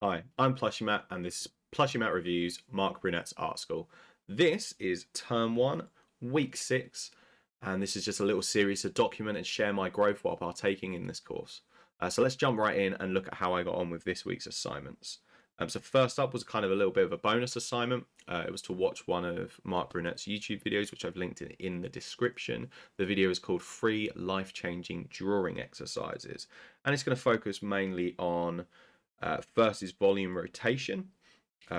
Hi, I'm Plushy Matt, and this is Plushy Matt Reviews Marc Brunet's Art School. This is Term 1, Week 6, and this is just a little series to document and share my growth while partaking in this course. So let's jump right in and look at how I got on with this week's assignments. So first up was kind of a little bit of a bonus assignment. It was to watch one of Marc Brunet's YouTube videos, which I've linked in the description. The video is called Free Life-Changing Drawing Exercises, and it's going to focus mainly on first is volume rotation,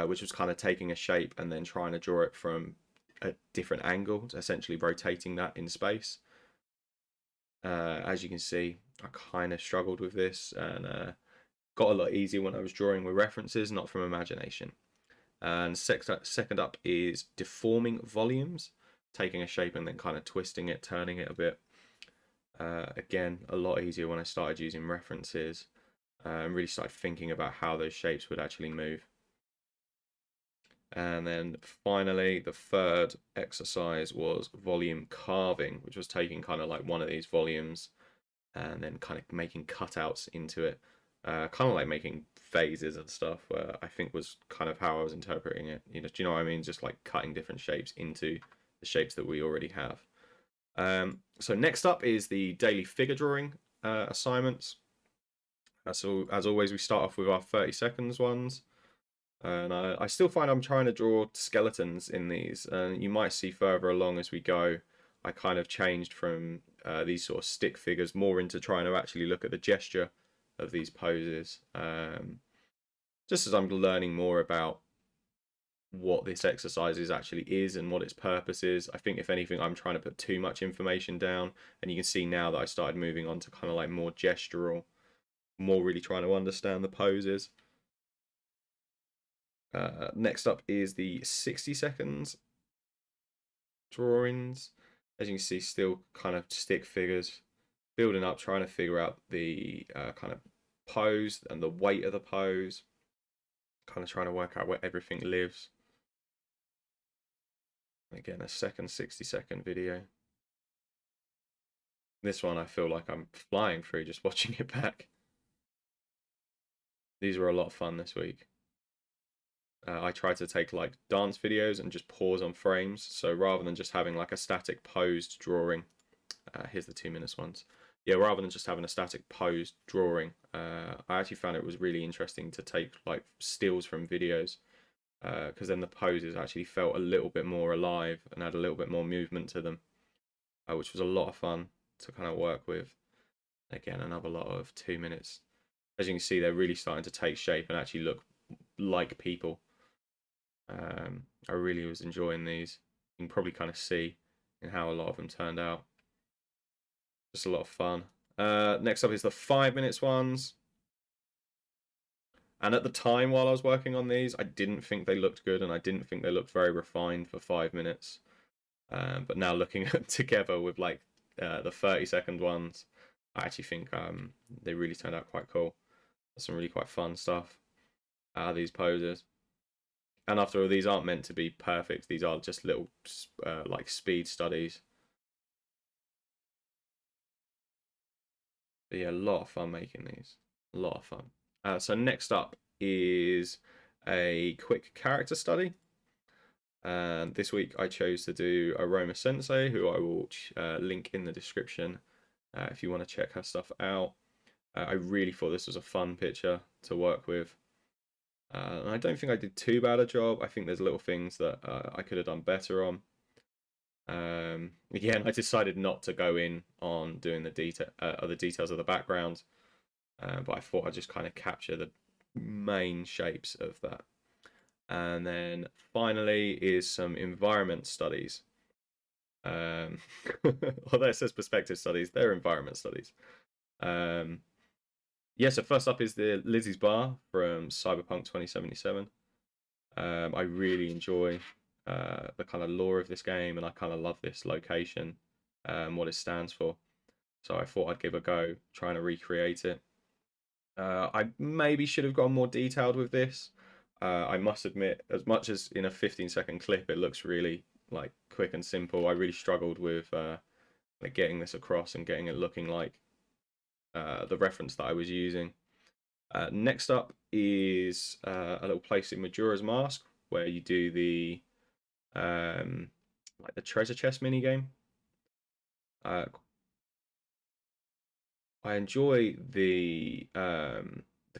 which was kind of taking a shape and then trying to draw it from a different angle, essentially rotating that in space. As you can see, I kind of struggled with this and got a lot easier when I was drawing with references, not from imagination. And second up is deforming volumes, taking a shape and then kind of twisting it, turning it a bit. Again, a lot easier when I started using references and really started thinking about how those shapes would actually move. And then finally, the third exercise was volume carving, which was taking kind of like one of these volumes and then kind of making cutouts into it, kind of like making phases and stuff, where I think was kind of how I was interpreting it. Do you know what I mean? Just like cutting different shapes into the shapes that we already have. So next up is the daily figure drawing assignments. So as always, we start off with our 30 seconds ones. And I still find I'm trying to draw skeletons in these. And you might see further along as we go, I kind of changed from these sort of stick figures more into trying to actually look at the gesture of these poses. Just as I'm learning more about what this exercise actually is and what its purpose is. I think if anything, I'm trying to put too much information down. And you can see now that I started moving on to kind of like more gestural, more really trying to understand the poses. Next up is the 60 seconds drawings. As you can see, still kind of stick figures, building up, trying to figure out the kind of pose and the weight of the pose, kind of trying to work out where everything lives. Again, a second 60-second video. This one I feel like I'm flying through just watching it back. These were a lot of fun this week. I tried to take like dance videos and just pause on frames. So rather than just having like a static posed drawing, here's the 2 minutes ones. Yeah, rather than just having a static posed drawing, I actually found it was really interesting to take like stills from videos because then the poses actually felt a little bit more alive and had a little bit more movement to them, which was a lot of fun to kind of work with. Again, another lot of 2 minutes. As you can see, they're really starting to take shape and actually look like people. I really was enjoying these. You can probably kind of see in how a lot of them turned out. Just a lot of fun. Next up is the 5 minutes ones. And at the time while I was working on these, I didn't think they looked good and I didn't think they looked very refined for 5 minutes. But now looking at together with like the 30-second ones, I actually think they really turned out quite cool. There's some really quite fun stuff out of these poses. And after all, these aren't meant to be perfect. These are just little like speed studies. But yeah, a lot of fun making these. A lot of fun. So next up is a quick character study. And this week I chose to do Aroma Sensei, who I will link in the description if you want to check her stuff out. I really thought this was a fun picture to work with. And I don't think I did too bad a job. I think there's little things that I could have done better on. Again, I decided not to go in on doing the details of the background, but I thought I'd just kind of capture the main shapes of that. And then finally is some environment studies. Although it says perspective studies, they're environment studies. Yeah, so first up is the Lizzie's Bar from Cyberpunk 2077. I really enjoy the kind of lore of this game, and I kind of love this location, what it stands for. So I thought I'd give a go trying to recreate it. I maybe should have gone more detailed with this. I must admit, as much as in a 15-second clip it looks really like quick and simple, I really struggled with like getting this across and getting it looking like the reference that I was using. Next up is a little place in Majora's Mask where you do the like the treasure chest mini game. Uh, I enjoy the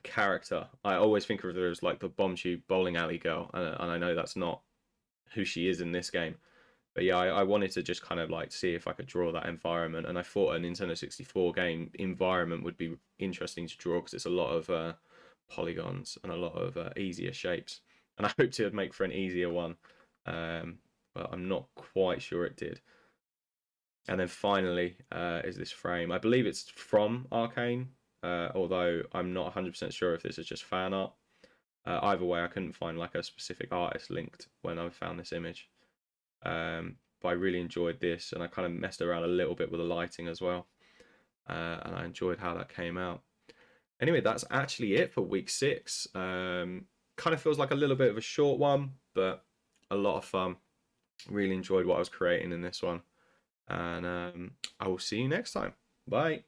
character. I always think of her as like the bomb tube bowling alley girl, and I know that's not who she is in this game. But yeah, I wanted to just kind of like see if I could draw that environment, and I thought a Nintendo 64 game environment would be interesting to draw because it's a lot of polygons and a lot of easier shapes. And I hoped it would make for an easier one, um, but I'm not quite sure it did. And then finally is this frame. I believe it's from Arcane, although I'm not 100% sure if this is just fan art. Either way, I couldn't find like a specific artist linked when I found this image. But I really enjoyed this, and I kind of messed around a little bit with the lighting as well. And I enjoyed how that came out. Anyway, that's actually it for week 6. Kind of feels like a little bit of a short one, but a lot of fun. Really enjoyed what I was creating in this one. And I will see you next time. Bye.